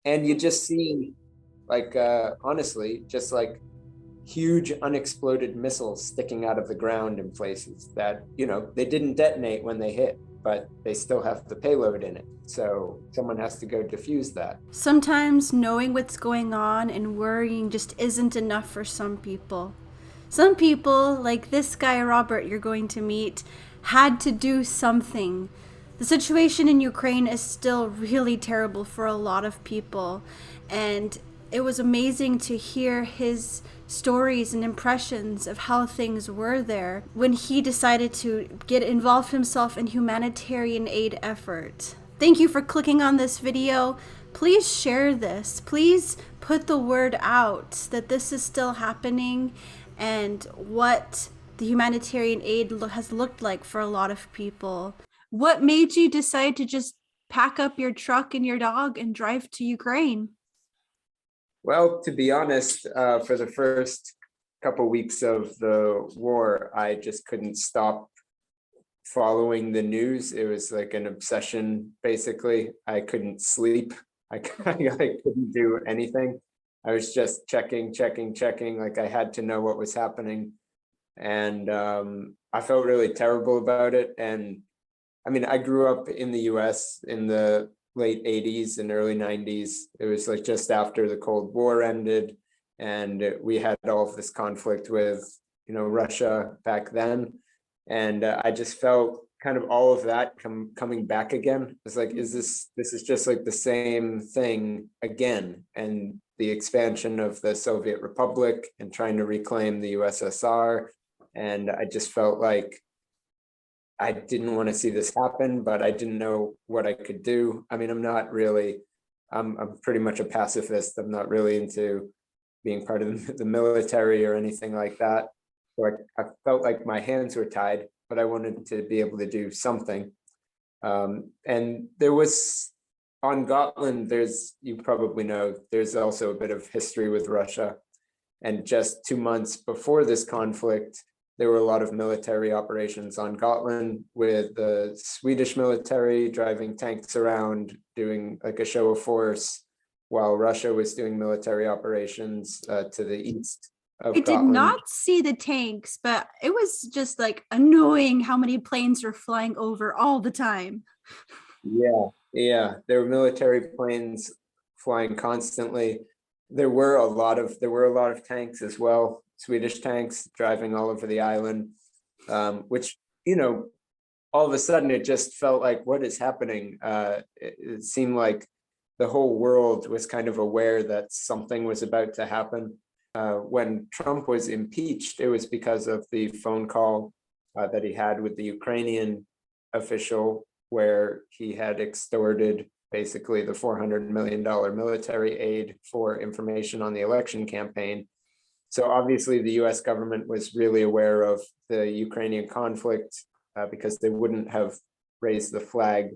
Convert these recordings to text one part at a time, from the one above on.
And you just see, like, honestly, just like huge unexploded missiles sticking out of the ground in places that, they didn't detonate when they hit, but they still have the payload in it. So someone has to go defuse that. Sometimes knowing what's going on and worrying just isn't enough for some people. Some people, like this guy Robert you're going to meet, had to do something. The situation in Ukraine is still really terrible for a lot of people, and it was amazing to hear his stories and impressions of how things were there when he decided to get involved himself in humanitarian aid effort. Thank you for clicking on this video. Please share this. Please put the word out that this is still happening and what the humanitarian aid has looked like for a lot of people. What made you decide to just pack up your truck and your dog and drive to Ukraine? Well, to be honest, for the first couple weeks of the war, I just couldn't stop following the news. It was like an obsession, basically. I couldn't sleep. I couldn't do anything. I was just checking. Like I had to know what was happening. And I felt really terrible about it. And I mean, I grew up in the US in the late 80s and early 90s. It was like just after the Cold War ended. And we had all of this conflict with, Russia back then. And I just felt kind of all of that coming back again. It's like, this is just like the same thing again. And the expansion of the Soviet Republic and trying to reclaim the USSR. And I just felt like I didn't want to see this happen, but I didn't know what I could do. I mean, I'm pretty much a pacifist. I'm not really into being part of the military or anything like that. So I felt like my hands were tied, but I wanted to be able to do something. And there was on Gotland, you probably know, there's also a bit of history with Russia. And just 2 months before this conflict, there were a lot of military operations on Gotland with the Swedish military driving tanks around, doing like a show of force, while Russia was doing military operations to the east I of did Gotland. not see the tanks, but it was just like annoying how many planes were flying over all the time. Yeah, there were military planes flying constantly. There were a lot of tanks as well, Swedish tanks driving all over the island, which, all of a sudden it just felt like, what is happening? It seemed like the whole world was kind of aware that something was about to happen. When Trump was impeached, it was because of the phone call that he had with the Ukrainian official, where he had extorted basically the $400 million military aid for information on the election campaign. So obviously the US government was really aware of the Ukrainian conflict because they wouldn't have raised the flag.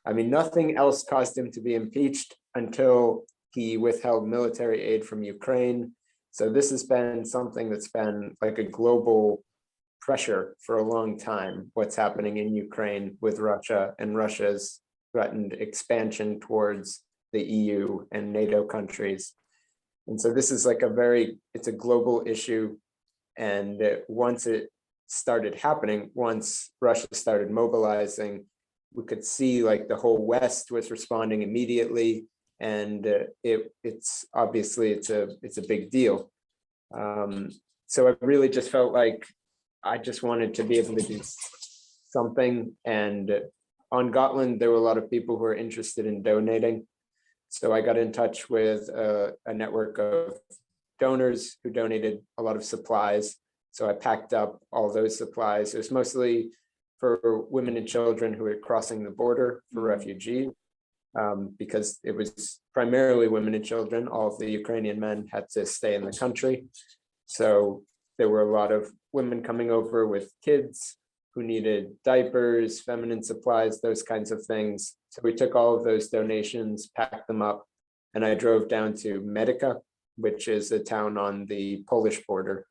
I mean, nothing else caused him to be impeached until he withheld military aid from Ukraine. So this has been something that's been like a global pressure for a long time, what's happening in Ukraine with Russia and Russia's threatened expansion towards the EU and NATO countries. And so this is like it's a global issue. And once it started happening, once Russia started mobilizing, we could see like the whole West was responding immediately. And it's obviously it's a big deal. So I really just felt like I just wanted to be able to do something. And on Gotland, there were a lot of people who were interested in donating. So I got in touch with a network of donors who donated a lot of supplies. So I packed up all those supplies. It was mostly for women and children who were crossing the border for refugees, because it was primarily women and children. All of the Ukrainian men had to stay in the country. So there were a lot of women coming over with kids who needed diapers, feminine supplies, those kinds of things. So we took all of those donations, packed them up, and I drove down to Medica, which is a town on the Polish border.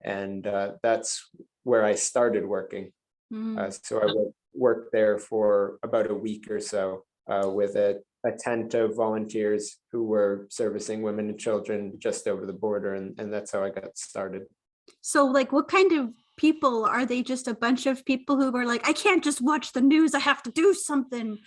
And that's where I started working. So I worked there for about a week or so with a a tent of volunteers who were servicing women and children just over the border, and that's how I got started. So like what kind of people are they? Just a bunch of people who were like, I can't just watch the news, I have to do something.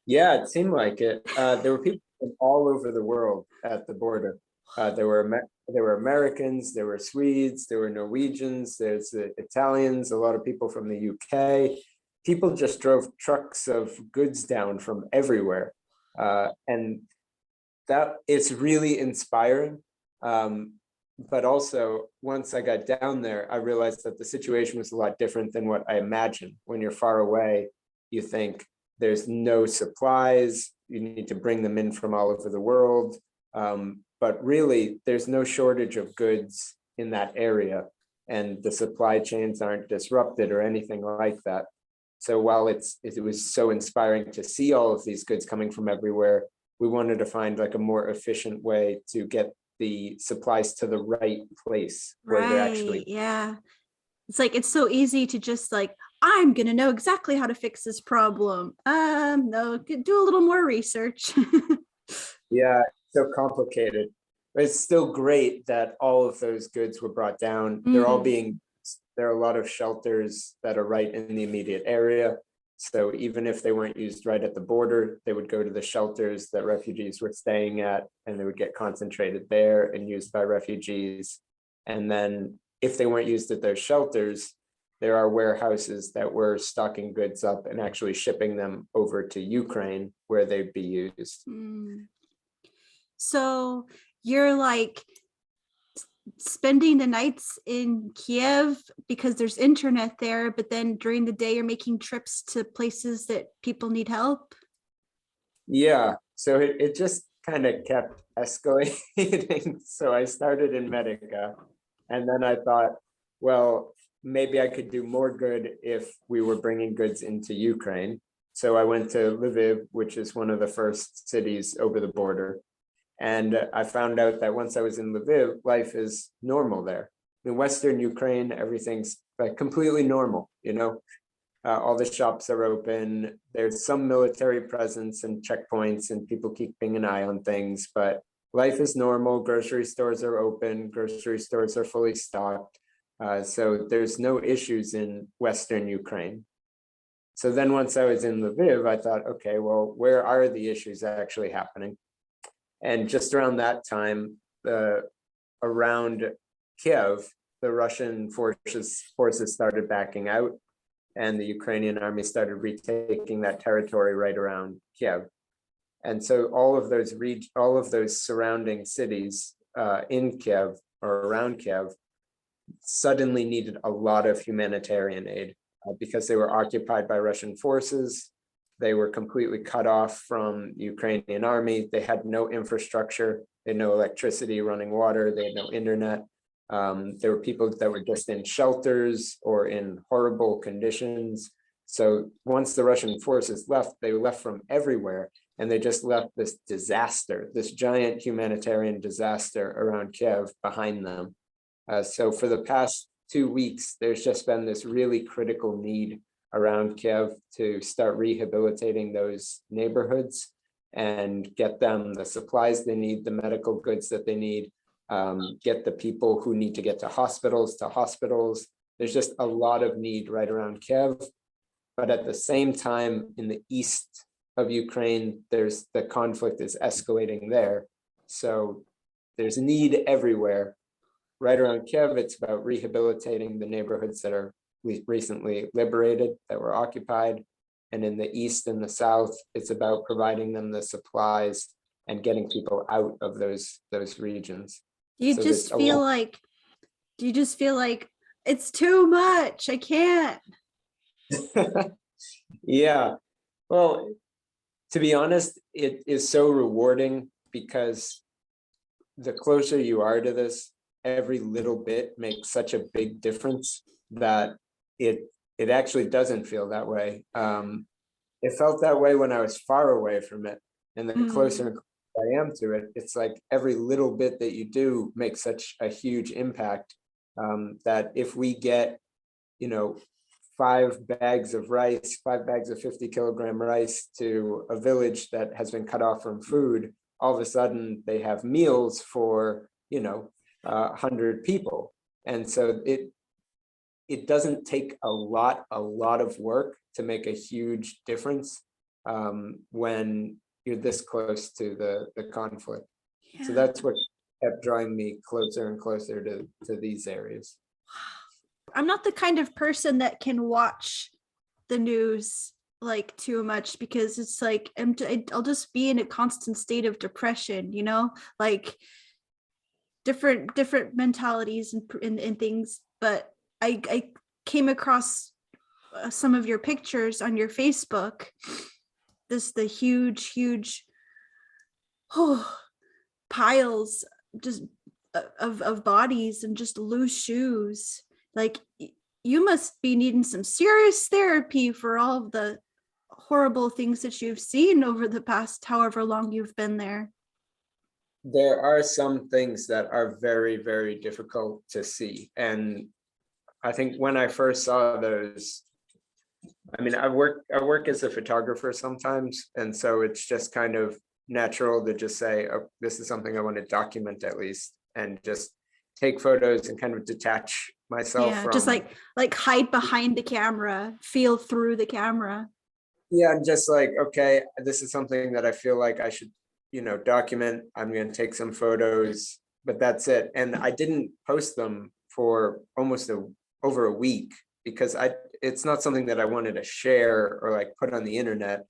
Yeah, it seemed like it. There were people from all over the world at the border. There were Americans, there were Swedes, there were Norwegians, there's the Italians, a lot of people from the UK. People just drove trucks of goods down from everywhere, and that it's really inspiring. But also, once I got down there, I realized that the situation was a lot different than what I imagined. When you're far away, you think there's no supplies, you need to bring them in from all over the world. But really, there's no shortage of goods in that area, and the supply chains aren't disrupted or anything like that. So while it was so inspiring to see all of these goods coming from everywhere, we wanted to find like a more efficient way to get the supplies to the right place where they're actually. Yeah. It's like it's so easy to just like, I'm gonna know exactly how to fix this problem. No, do a little more research. Yeah, so complicated. But it's still great that all of those goods were brought down. They're all being, there are a lot of shelters that are right in the immediate area. So even if they weren't used right at the border, they would go to the shelters that refugees were staying at, and they would get concentrated there and used by refugees. And then if they weren't used at those shelters, there are warehouses that were stocking goods up and actually shipping them over to Ukraine where they'd be used. So you're like spending the nights in Kiev because there's internet there, but then during the day you're making trips to places that people need help? Yeah, so it just kind of kept escalating. So I started in Medica, and then I thought, well, maybe I could do more good if we were bringing goods into Ukraine. So I went to Lviv, which is one of the first cities over the border. And I found out that once I was in Lviv, life is normal there. In Western Ukraine, everything's like completely normal, you know? All the shops are open. There's some military presence and checkpoints and people keeping an eye on things, but life is normal. Grocery stores are open. Grocery stores are fully stocked. So there's no issues in Western Ukraine. So then once I was in Lviv, I thought, okay, well, where are the issues actually happening? And just around that time, around Kiev, the Russian forces started backing out, and the Ukrainian army started retaking that territory right around Kiev. And so all of those surrounding cities in Kiev or around Kiev suddenly needed a lot of humanitarian aid because they were occupied by Russian forces. They were completely cut off from the Ukrainian army. They had no infrastructure. They had no electricity, running water. They had no internet. There were people that were just in shelters or in horrible conditions. So once the Russian forces left, they left from everywhere, and they just left this disaster, this giant humanitarian disaster around Kiev behind them. So for the past 2 weeks, there's just been this really critical need around Kiev to start rehabilitating those neighborhoods and get them the supplies they need, the medical goods that they need, get the people who need to get to hospitals. There's just a lot of need right around Kiev. But at the same time, in the east of Ukraine, the conflict is escalating there. So there's need everywhere. Right around Kiev, it's about rehabilitating the neighborhoods that are recently liberated, that were occupied. And in the east and the south, it's about providing them the supplies and getting people out of those regions. Do you just feel like it's too much? I can't. Yeah. Well, to be honest, it is so rewarding because the closer you are to this, every little bit makes such a big difference that it actually doesn't feel that way. It felt that way when I was far away from it, and the closer I am to it, it's like every little bit that you do makes such a huge impact, that if we get, 5 bags of 50-kilogram rice to a village that has been cut off from food, all of a sudden they have meals for, 100 people. And so it doesn't take a lot of work to make a huge difference when you're this close to the conflict. Yeah. So that's what kept drawing me closer and closer to these areas. I'm not the kind of person that can watch the news like too much, because it's like I'll just be in a constant state of depression, like different mentalities and things. But I came across some of your pictures on your Facebook. The huge piles just of bodies and just loose shoes. Like, you must be needing some serious therapy for all of the horrible things that you've seen over the past however long you've been there. There are some things that are very, very difficult to see. And I think when I first saw those, I work as a photographer sometimes. And so it's just kind of natural to just say, oh, this is something I want to document at least, and just take photos and kind of detach myself from, just like hide behind the camera, feel through the camera. Yeah, and just like, okay, this is something that I feel like I should, document. I'm going to take some photos, but that's it. And I didn't post them for almost over a week, because it's not something that I wanted to share or like put on the internet.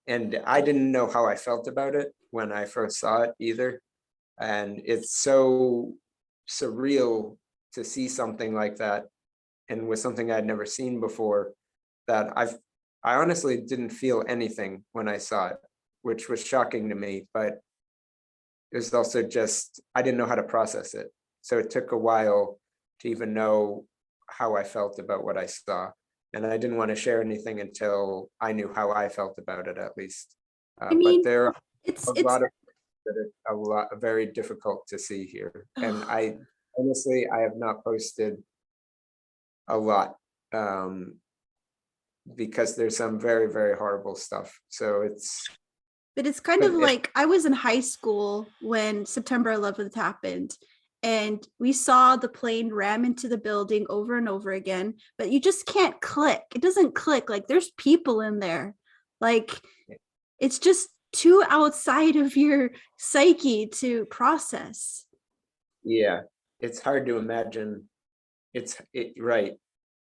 And I didn't know how I felt about it when I first saw it either. And it's so surreal to see something like that, and with something I'd never seen before, that I honestly didn't feel anything when I saw it, which was shocking to me. But it was also just, I didn't know how to process it. So it took a while to even know how I felt about what I saw. And I didn't want to share anything until I knew how I felt about it, at least. But there are a lot of that are very difficult to see here. And I honestly have not posted a lot, because there's some very, very horrible stuff. So but it's kind of like, I was in high school when September 11th happened, and we saw the plane ram into the building over and over again, but you just can't click. It doesn't click. Like, there's people in there. Like, it's just too outside of your psyche to process. Yeah, it's hard to imagine. Right.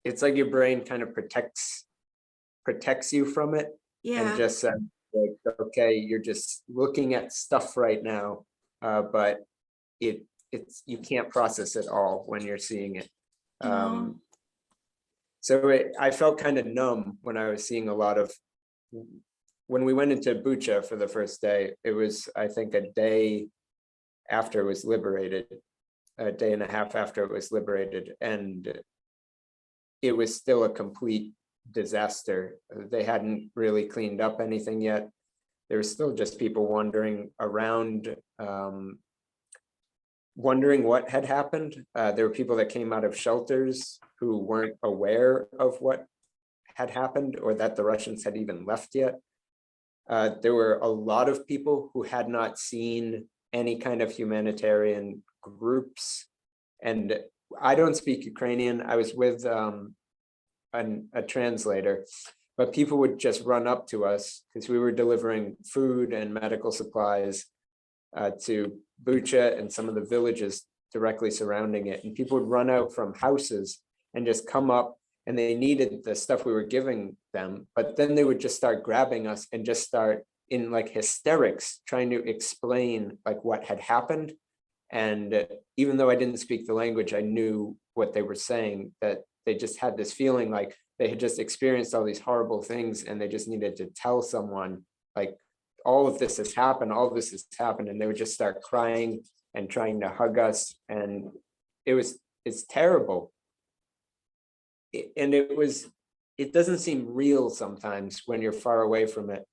It's like your brain kind of protects you from it. Yeah. And just said, like, okay, you're just looking at stuff right now, but you can't process it all when you're seeing it. So I felt kind of numb when I was seeing a lot of, when we went into Bucha for the first day, it was, I think, a day after it was liberated, a day and a half after it was liberated, and it was still a complete disaster. They hadn't really cleaned up anything yet. There were still just people wandering around, wondering what had happened. There were people that came out of shelters who weren't aware of what had happened, or that the Russians had even left yet. There were a lot of people who had not seen any kind of humanitarian groups. And I don't speak Ukrainian. I was with a translator, but people would just run up to us because we were delivering food and medical supplies to Bucha and some of the villages directly surrounding it. And people would run out from houses and just come up, and they needed the stuff we were giving them, but then they would just start grabbing us and just start in like hysterics, trying to explain like what had happened. And even though I didn't speak the language, I knew what they were saying, that they just had this feeling like they had just experienced all these horrible things, and they just needed to tell someone, like, all of this has happened, all of this has happened. And they would just start crying and trying to hug us. And it's terrible. And it doesn't seem real sometimes when you're far away from it,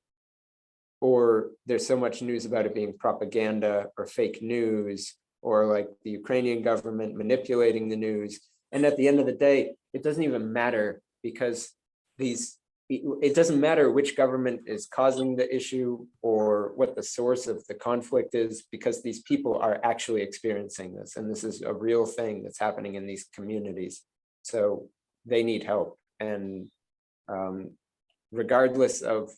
or there's so much news about it being propaganda or fake news, or like the Ukrainian government manipulating the news. And at the end of the day, it doesn't even matter because it doesn't matter which government is causing the issue or what the source of the conflict is, because these people are actually experiencing this, and this is a real thing that's happening in these communities. So they need help, and regardless of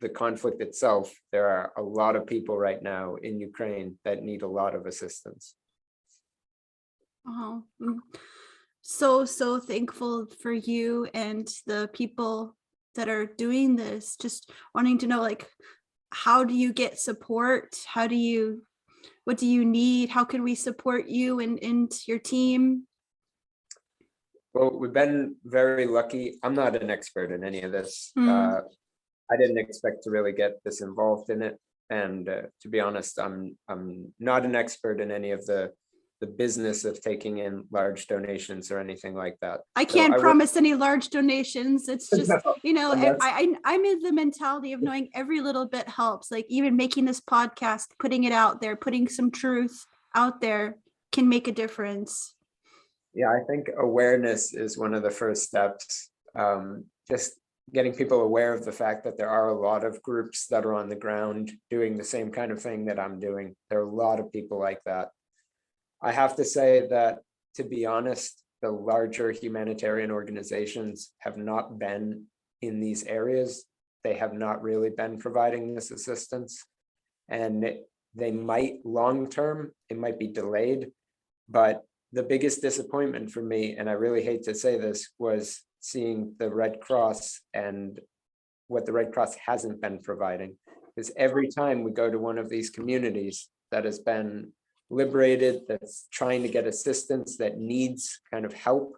the conflict itself, there are a lot of people right now in Ukraine that need a lot of assistance. Oh, so thankful for you and the people that are doing this. Just wanting to know, like, how do you get support? What do you need? How can we support you and your team? Well, we've been very lucky. I'm not an expert in any of this. I didn't expect to really get this involved in it. And to be honest, I'm not an expert in any of the business of taking in large donations or anything like that. I can't promise any large donations. It's just, you know, I'm in the mentality of knowing every little bit helps. Like even making this podcast, putting it out there, putting some truth out there can make a difference. Yeah, I think awareness is one of the first steps. Just getting people aware of the fact that there are a lot of groups that are on the ground doing the same kind of thing that I'm doing. There are a lot of people like that. I have to say that, to be honest, the larger humanitarian organizations have not been in these areas. They have not really been providing this assistance, and they might long-term, it might be delayed, but the biggest disappointment for me, and I really hate to say this, was seeing the Red Cross and what the Red Cross hasn't been providing. Because every time we go to one of these communities that has been liberated, that's trying to get assistance, that needs kind of help,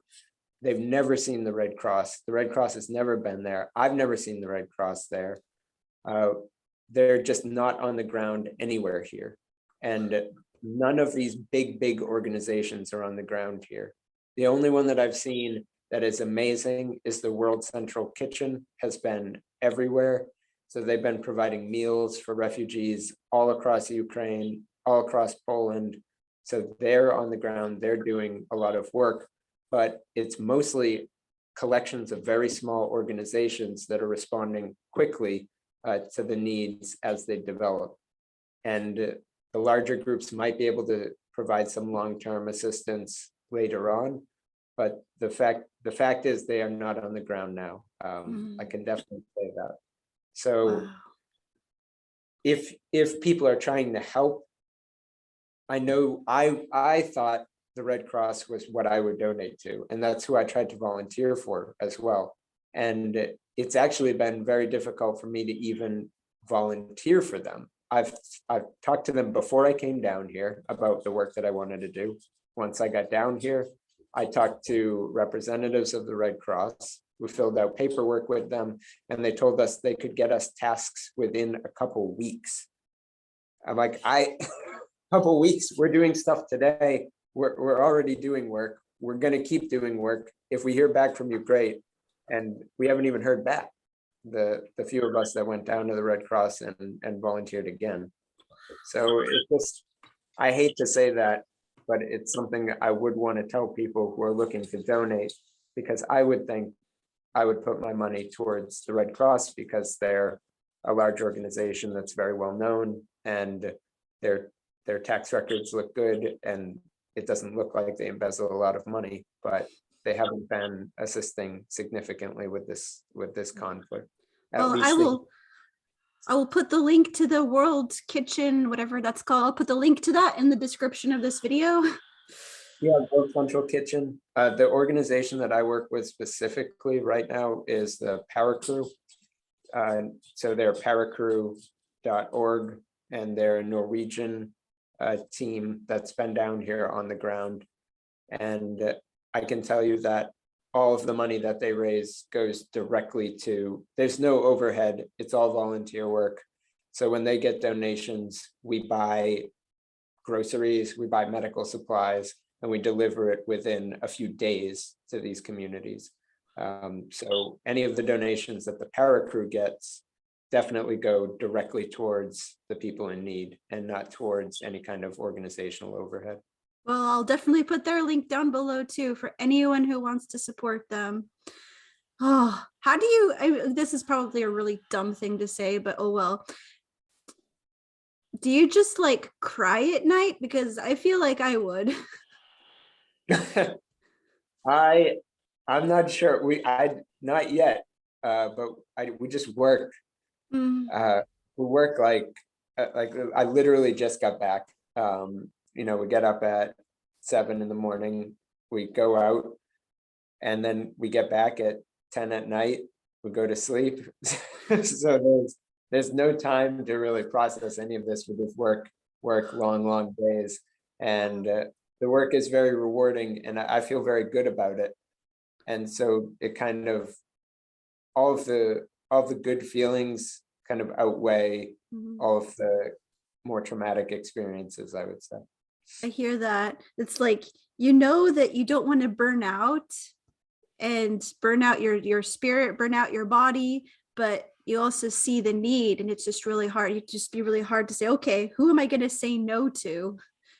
they've never seen the Red Cross. The Red Cross has never been there. I've never seen the Red Cross there. They're just not on the ground anywhere here. And none of these big organizations are on the ground here. The only one that I've seen that is amazing is the World Central Kitchen, has been everywhere. So they've been providing meals for refugees all across Ukraine, all across Poland. So they're on the ground, they're doing a lot of work, but it's mostly collections of very small organizations that are responding quickly to the needs as they develop. And the larger groups might be able to provide some long-term assistance later on, but the fact is they are not on the ground now. I can definitely say that. So wow. If people are trying to help, I know I thought the Red Cross was what I would donate to, and that's who I tried to volunteer for as well. And it's actually been very difficult for me to even volunteer for them. I've talked to them before I came down here about the work that I wanted to do. Once I got down here, I talked to representatives of the Red Cross who filled out paperwork with them, and they told us they could get us tasks within a couple weeks. I'm like, couple weeks, we're doing stuff today. We're already doing work. We're gonna keep doing work. If we hear back from you, great. And we haven't even heard back. The few of us that went down to the Red Cross and volunteered again. So it's just, I hate to say that, but it's something I would want to tell people who are looking to donate, because I would think I would put my money towards the Red Cross because they're a large organization that's very well known, and their tax records look good, and it doesn't look like they embezzle a lot of money, but they haven't been assisting significantly with this conflict. Well, I will put the link to the World Kitchen, whatever that's called. I'll put the link to that in the description of this video. Yeah, World Central Kitchen. The organization that I work with specifically right now is the Paracrew. So they're paracrew.org, and they're a Norwegian team that's been down here on the ground. And I can tell you that all of the money that they raise goes directly to, there's no overhead, it's all volunteer work. So when they get donations, we buy groceries, we buy medical supplies, and we deliver it within a few days to these communities. So any of the donations that the Paracrew gets definitely go directly towards the people in need and not towards any kind of organizational overhead. Well, I'll definitely put their link down below too for anyone who wants to support them. Oh, how do this is probably a really dumb thing to say, but oh well. Do you just like cry at night? Because I feel like I would. I I'm not sure. I not yet. But we just work. Mm, We work like I literally just got back. We get up at 7 in the morning. We go out, and then we get back at 10 at night. We go to sleep. So there's no time to really process any of this. We just work long days, and the work is very rewarding, and I feel very good about it. And so it kind of all of the good feelings kind of outweigh mhm. all of the more traumatic experiences, I would say. I hear that. It's like you know that you don't want to burn out and burn out your spirit, burn out your body, but you also see the need, and it's just really hard. It just be really hard to say, okay, who am I going to say no to?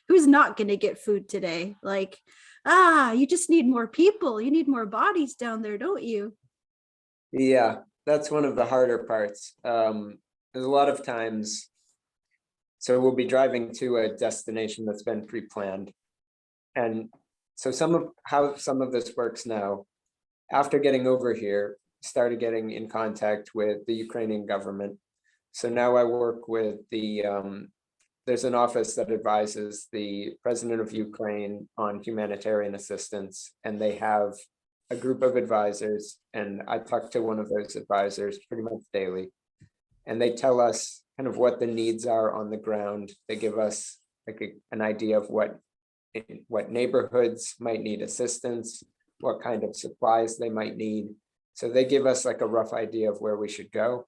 Who's not going to get food today? Like, you just need more people. You need more bodies down there, don't you? Yeah, that's one of the harder parts. There's a lot of times, so we'll be driving to a destination that's been pre-planned. And so some of this works now, after getting over here, started getting in contact with the Ukrainian government. So now I work with there's an office that advises the president of Ukraine on humanitarian assistance, and they have a group of advisors, and I talk to one of those advisors pretty much daily, and they tell us kind of what the needs are on the ground. They give us like an idea of what neighborhoods might need assistance, what kind of supplies they might need. So they give us like a rough idea of where we should go.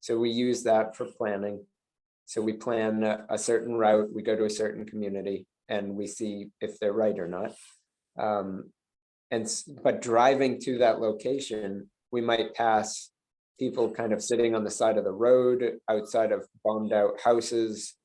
So we use that for planning. So we plan a certain route, we go to a certain community, and we see if they're right or not. But driving to that location, we might pass people kind of sitting on the side of the road outside of bombed out houses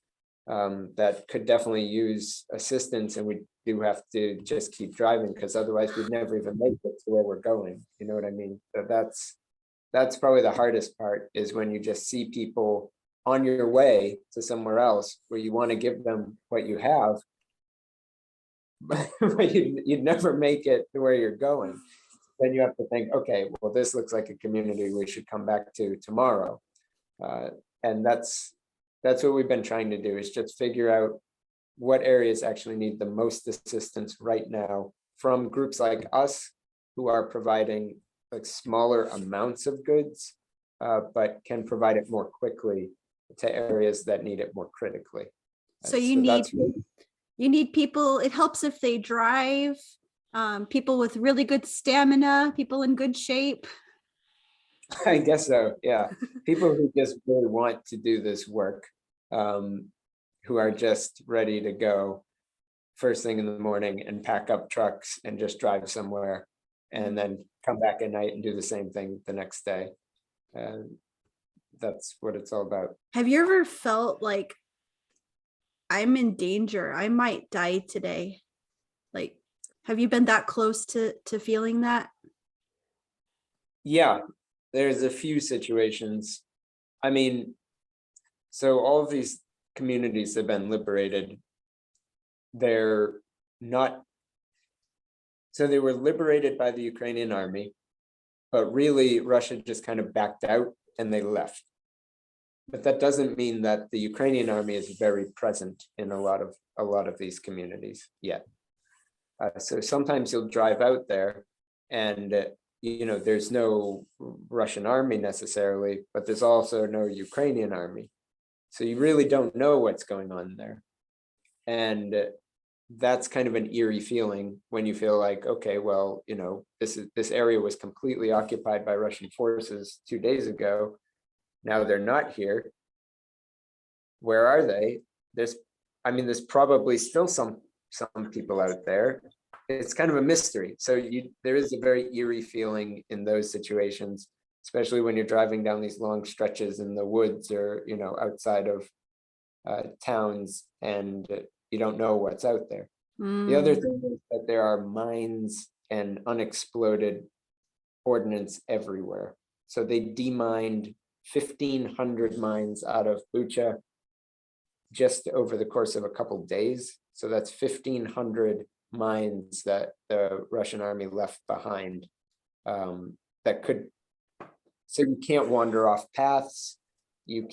that could definitely use assistance, and we do have to just keep driving because otherwise we'd never even make it to where we're going. You know what I mean? So that's probably the hardest part, is when you just see people on your way to somewhere else where you want to give them what you have, but you'd never make it to where you're going. Then you have to think, okay, well, this looks like a community we should come back to tomorrow. Uh, and that's what we've been trying to do, is just figure out what areas actually need the most assistance right now from groups like us, who are providing like smaller amounts of goods, but can provide it more quickly to areas that need it more critically. So So that's you need people. It helps if they drive, people with really good stamina, people in good shape. I guess so. Yeah, people who just really want to do this work, who are just ready to go first thing in the morning and pack up trucks and just drive somewhere, and then come back at night and do the same thing the next day. And that's what it's all about. Have you ever felt like I'm in danger? I might die today. Like, have you been that close to feeling that? Yeah, there's a few situations. I mean, so all of these communities have been liberated. They're not, so they were liberated by the Ukrainian army, but really Russia just kind of backed out and they left. But that doesn't mean that the Ukrainian army is very present in a lot of these communities yet. So sometimes you'll drive out there and there's no Russian army necessarily, but there's also no Ukrainian army. So you really don't know what's going on there. And that's kind of an eerie feeling when you feel like, okay, well, this area was completely occupied by Russian forces 2 days ago. Now they're not here. Where are they? There's probably still some people out there. It's kind of a mystery. So there is a very eerie feeling in those situations, especially when you're driving down these long stretches in the woods or outside of towns, and you don't know what's out there. The other thing is that there are mines and unexploded ordnance everywhere. So they demined 1,500 mines out of Bucha just over the course of a couple days. So that's 1,500 mines that the Russian army left behind, that could, so you can't wander off paths. You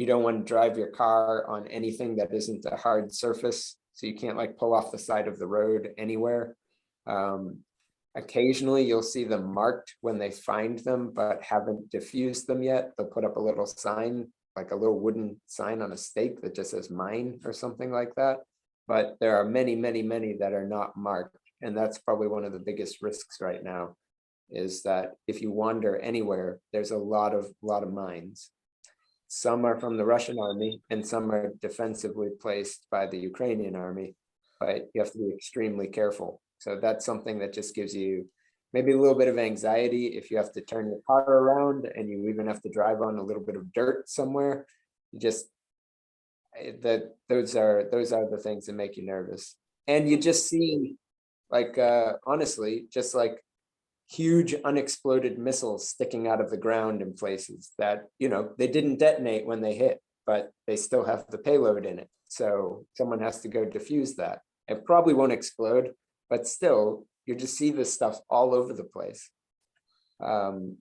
don't want to drive your car on anything that isn't a hard surface. So you can't like pull off the side of the road anywhere. Occasionally you'll see them marked when they find them, but haven't diffused them yet. They'll put up a little sign, like a little wooden sign on a stake that just says mine or something like that. But there are many, many, many that are not marked. And that's probably one of the biggest risks right now, is that if you wander anywhere, there's a lot of mines. Some are from the Russian army and some are defensively placed by the Ukrainian army, but you have to be extremely careful. So that's something that just gives you maybe a little bit of anxiety if you have to turn your car around and you even have to drive on a little bit of dirt somewhere. You just, those are the things that make you nervous. And you just see, like, honestly, just like huge unexploded missiles sticking out of the ground in places that, you know, they didn't detonate when they hit, but they still have the payload in it. So someone has to go defuse that. It probably won't explode, but still, you just see this stuff all over the place. So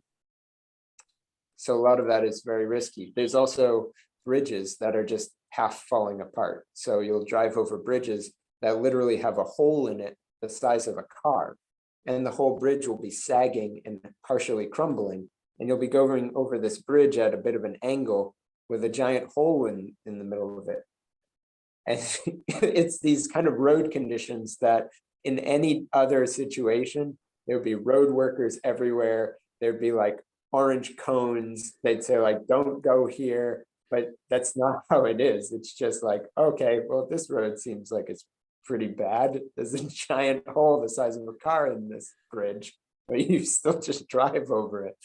a lot of that is very risky. There's also bridges that are just half falling apart. So you'll drive over bridges that literally have a hole in it the size of a car, and the whole bridge will be sagging and partially crumbling. And you'll be going over this bridge at a bit of an angle with a giant hole in the middle of it. And it's these kind of road conditions that in any other situation, there'd be road workers everywhere. There'd be like orange cones. They'd say like, don't go here, but that's not how it is. It's just like, okay, well, this road seems like it's pretty bad. There's a giant hole the size of a car in this bridge, but you still just drive over it.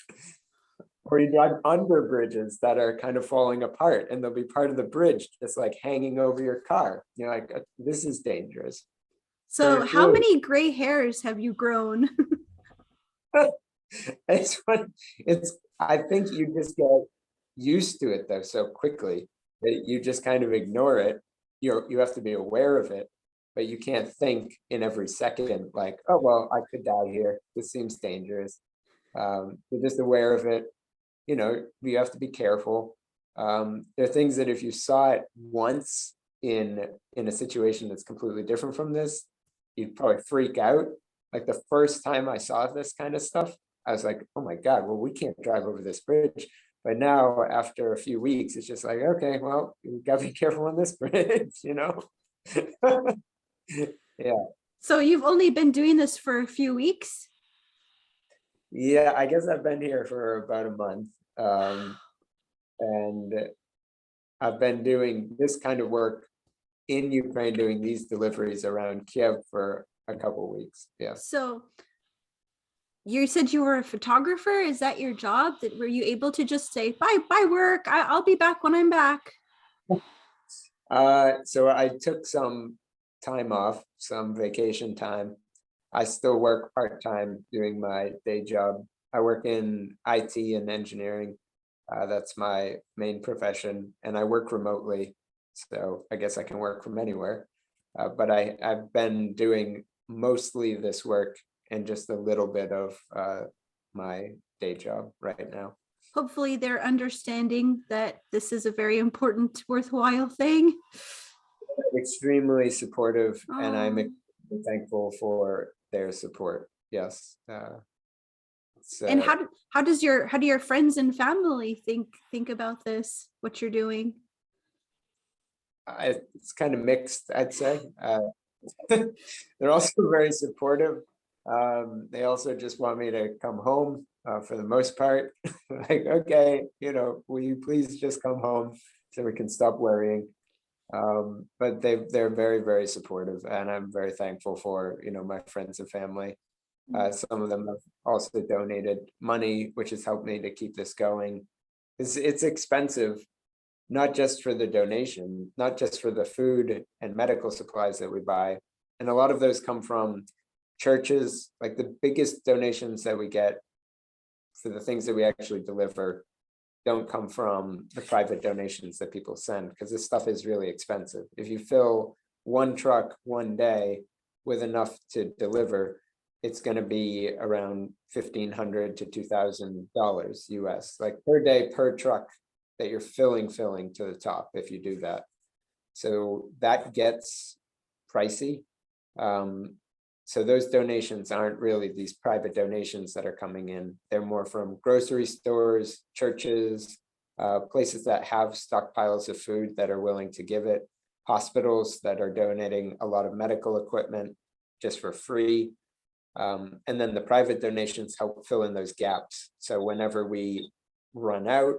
Or you drive under bridges that are kind of falling apart and there'll be part of the bridge just like hanging over your car. You're like, this is dangerous. So how many gray hairs have you grown? I think you just get used to it though so quickly that you just kind of ignore it. You have to be aware of it, but you can't think in every second like, oh, well, I could die here. This seems dangerous. You're just aware of it. You know, you have to be careful. There are things that if you saw it once in a situation that's completely different from this, you'd probably freak out. Like the first time I saw this kind of stuff, I was like, oh my God, well, we can't drive over this bridge. But now after a few weeks, it's just like, okay, well, you gotta be careful on this bridge, you know? Yeah. So you've only been doing this for a few weeks? Yeah, I guess I've been here for about a month. And I've been doing this kind of work in Ukraine, doing these deliveries around Kiev for a couple of weeks. Yeah. So you said you were a photographer. Is that your job? Were you able to just say, bye work, I'll be back when I'm back? So I took some time off, some vacation time. I still work part-time doing my day job. I work in IT and engineering. That's my main profession, and I work remotely. So I guess I can work from anywhere. But I've been doing mostly this work and just a little bit of my day job right now. Hopefully they're understanding that this is a very important, worthwhile thing. Extremely supportive, and I'm Oh. thankful for their support. Yes. And how do your friends and family think about this, what you're doing? It's kind of mixed, I'd say. They're also very supportive. They also just want me to come home for the most part. Like, okay, you know, will you please just come home so we can stop worrying? But they're very, very supportive, and I'm very thankful for, you know, my friends and family. Some of them have also donated money, which has helped me to keep this going. It's expensive, not just for the donation, not just for the food and medical supplies that we buy. And a lot of those come from churches. Like the biggest donations that we get for the things that we actually deliver don't come from the private donations that people send, because this stuff is really expensive. If you fill one truck one day with enough to deliver, it's going to be around $1,500 to $2,000 US, like per day per truck that you're filling to the top if you do that. So that gets pricey. So those donations aren't really these private donations that are coming in. They're more from grocery stores, churches, places that have stockpiles of food that are willing to give it, hospitals that are donating a lot of medical equipment just for free. And then the private donations help fill in those gaps. So whenever we run out,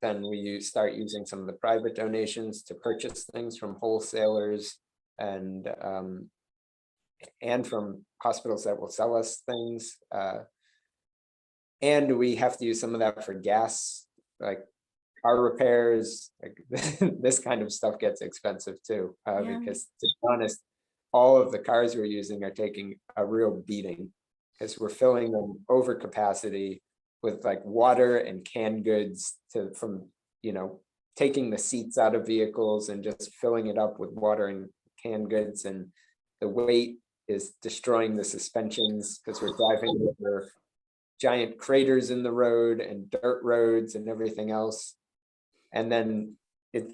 then we start using some of the private donations to purchase things from wholesalers and from hospitals that will sell us things. And we have to use some of that for gas, like car repairs. Like this kind of stuff gets expensive too, because to be honest, all of the cars we're using are taking a real beating because we're filling them over capacity with like water and canned goods from taking the seats out of vehicles and just filling it up with water and canned goods, and the weight is destroying the suspensions because we're driving over giant craters in the road and dirt roads and everything else. And then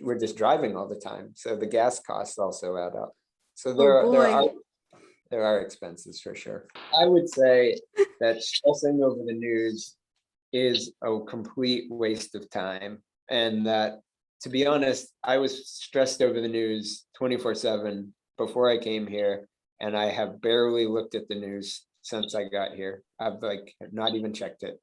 we're just driving all the time. So the gas costs also add up. So there are expenses for sure. I would say that stressing over the news is a complete waste of time. And that, to be honest, I was stressed over the news 24/7 before I came here. And I have barely looked at the news since I got here. I've not even checked it.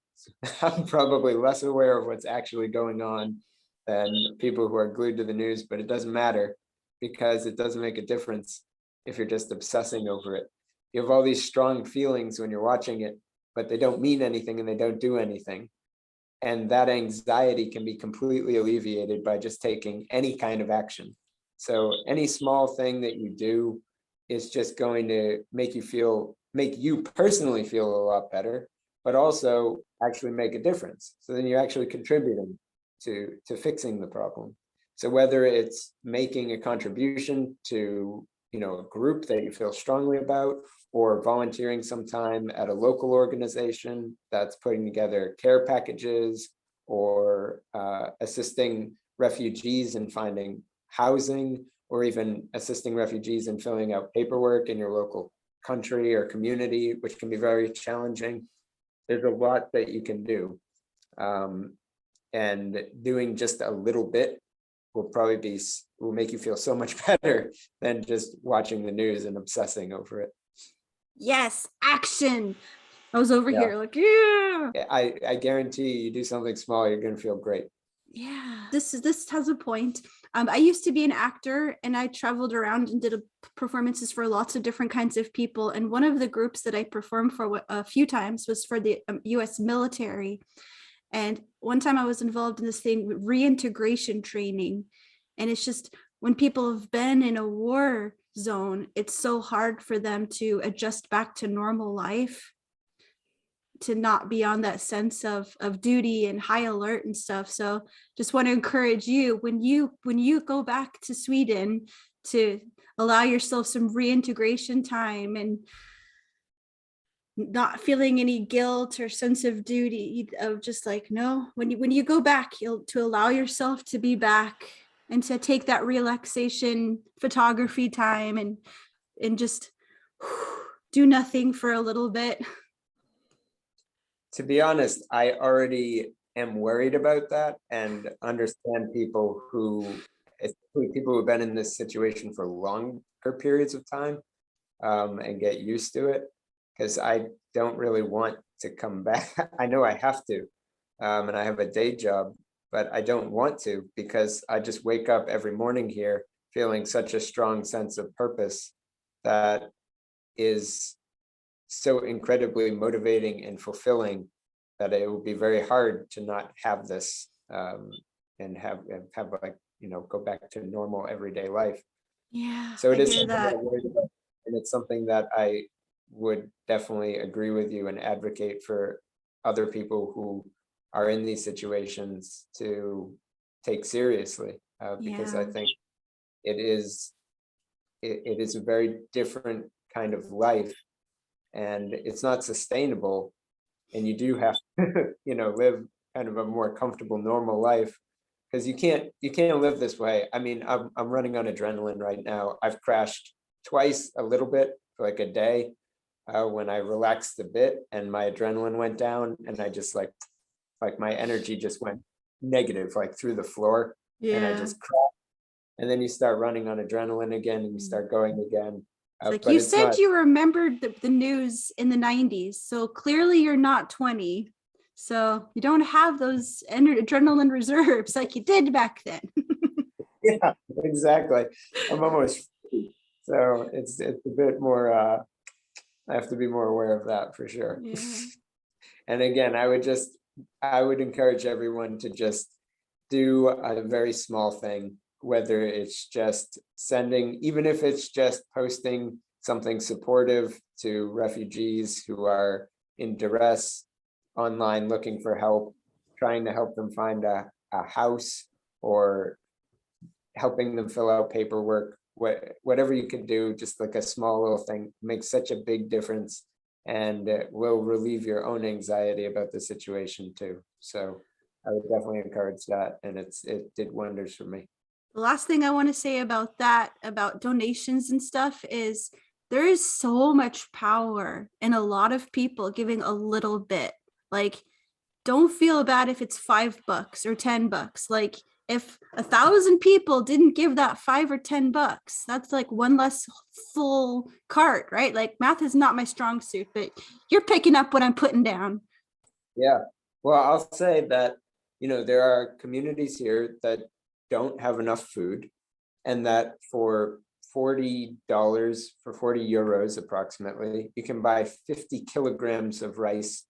I'm probably less aware of what's actually going on than people who are glued to the news, but it doesn't matter because it doesn't make a difference if you're just obsessing over it. You have all these strong feelings when you're watching it, but they don't mean anything and they don't do anything. And that anxiety can be completely alleviated by just taking any kind of action. So any small thing that you do is just going to make you personally feel a lot better, but also actually make a difference. So then you're actually contributing to fixing the problem. So whether it's making a contribution to a group that you feel strongly about, or volunteering sometime at a local organization that's putting together care packages, or assisting refugees in finding housing, or even assisting refugees in filling out paperwork in your local country or community, which can be very challenging. There's a lot that you can do. And doing just a little bit will make you feel so much better than just watching the news and obsessing over it. Yes, action. I was over here like, yeah. I guarantee you do something small, you're gonna feel great. Yeah, this has a point. I used to be an actor, and I traveled around and did performances for lots of different kinds of people. And one of the groups that I performed for a few times was for the U.S. military. And one time I was involved in this thing, reintegration training. And it's just when people have been in a war zone, it's so hard for them to adjust back to normal life, to not be on that sense of duty and high alert and stuff. So just want to encourage you, when you go back to Sweden, to allow yourself some reintegration time and not feeling any guilt or sense of duty, of just like, no, when you go back, to allow yourself to be back and to take that relaxation photography time and just do nothing for a little bit. To be honest, I already am worried about that and understand people especially people who've been in this situation for longer periods of time, and get used to it. Because I don't really want to come back. I know I have to, and I have a day job, but I don't want to, because I just wake up every morning here feeling such a strong sense of purpose that is so incredibly motivating and fulfilling that it will be very hard to not have this, and have go back to normal everyday life. Yeah. So it is something that. I'm worried about, and it's something that I would definitely agree with you and advocate for other people who are in these situations to take seriously, because I Yeah. think it is it is a very different kind of life, and it's not sustainable, and you do have to, live kind of a more comfortable, normal life, because you can't live this way. I mean, I'm running on adrenaline right now. I've crashed twice a little bit for like a day, when I relaxed a bit and my adrenaline went down, and I just like my energy just went negative, like through the floor, and I Yeah. just crashed. And then you start running on adrenaline again, and you start going again. It's like But you it's not. said you remembered the news in the 90s, so clearly you're not 20. So you don't have those adrenaline reserves like you did back then. Yeah, exactly. I'm almost so it's a bit more. I have to be more aware of that for sure. Yeah. And again, I would encourage everyone to just do a very small thing, whether it's just sending, even if it's just posting something supportive to refugees who are in duress online looking for help, trying to help them find a house, or helping them fill out paperwork, whatever you can do, just like a small little thing makes such a big difference, and it will relieve your own anxiety about the situation too. So I would definitely encourage that, and it did wonders for me. The last thing I want to say about that, about donations and stuff, is there is so much power in a lot of people giving a little bit. Like, don't feel bad if it's $5 or $10. Like, if 1,000 people didn't give that $5 or $10, that's like one less full cart, right? Like, math is not my strong suit, but you're picking up what I'm putting down. Yeah. Well, I'll say that, there are communities here that don't have enough food, and that for $40, for 40 euros approximately, you can buy 50 kilograms of rice.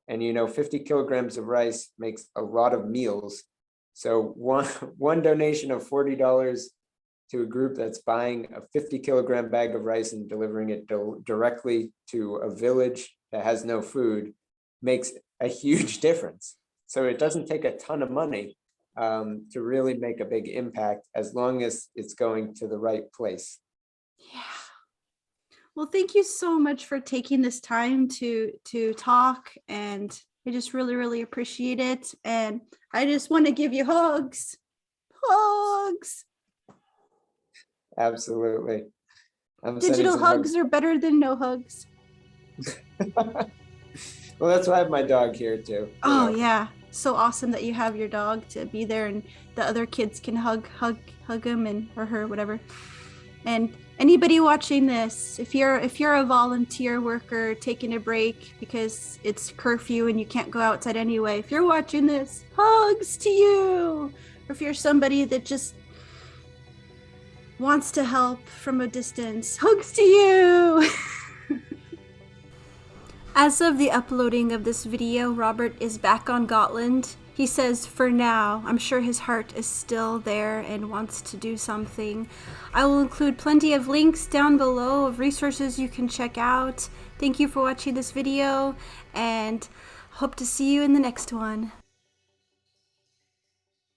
And 50 kilograms of rice makes a lot of meals. So one donation of $40 to a group that's buying a 50-kilogram bag of rice and delivering it directly to a village that has no food makes a huge difference. So it doesn't take a ton of money, to really make a big impact, as long as it's going to the right place. Yeah. Well, thank you so much for taking this time to talk, and I just really, really appreciate it. And I just want to give you hugs. Hugs. Absolutely. I'm sending Digital some hugs are better than no hugs. Well, that's why I have my dog here too. Oh yeah. So awesome that you have your dog to be there, and the other kids can hug him and or her, whatever. And anybody watching this, if you're a volunteer worker taking a break because it's curfew and you can't go outside anyway, if you're watching this, hugs to you. Or if you're somebody that just wants to help from a distance, hugs to you. As of the uploading of this video, Robert is back on Gotland. He says for now, I'm sure his heart is still there and wants to do something. I will include plenty of links down below of resources you can check out. Thank you for watching this video, and hope to see you in the next one.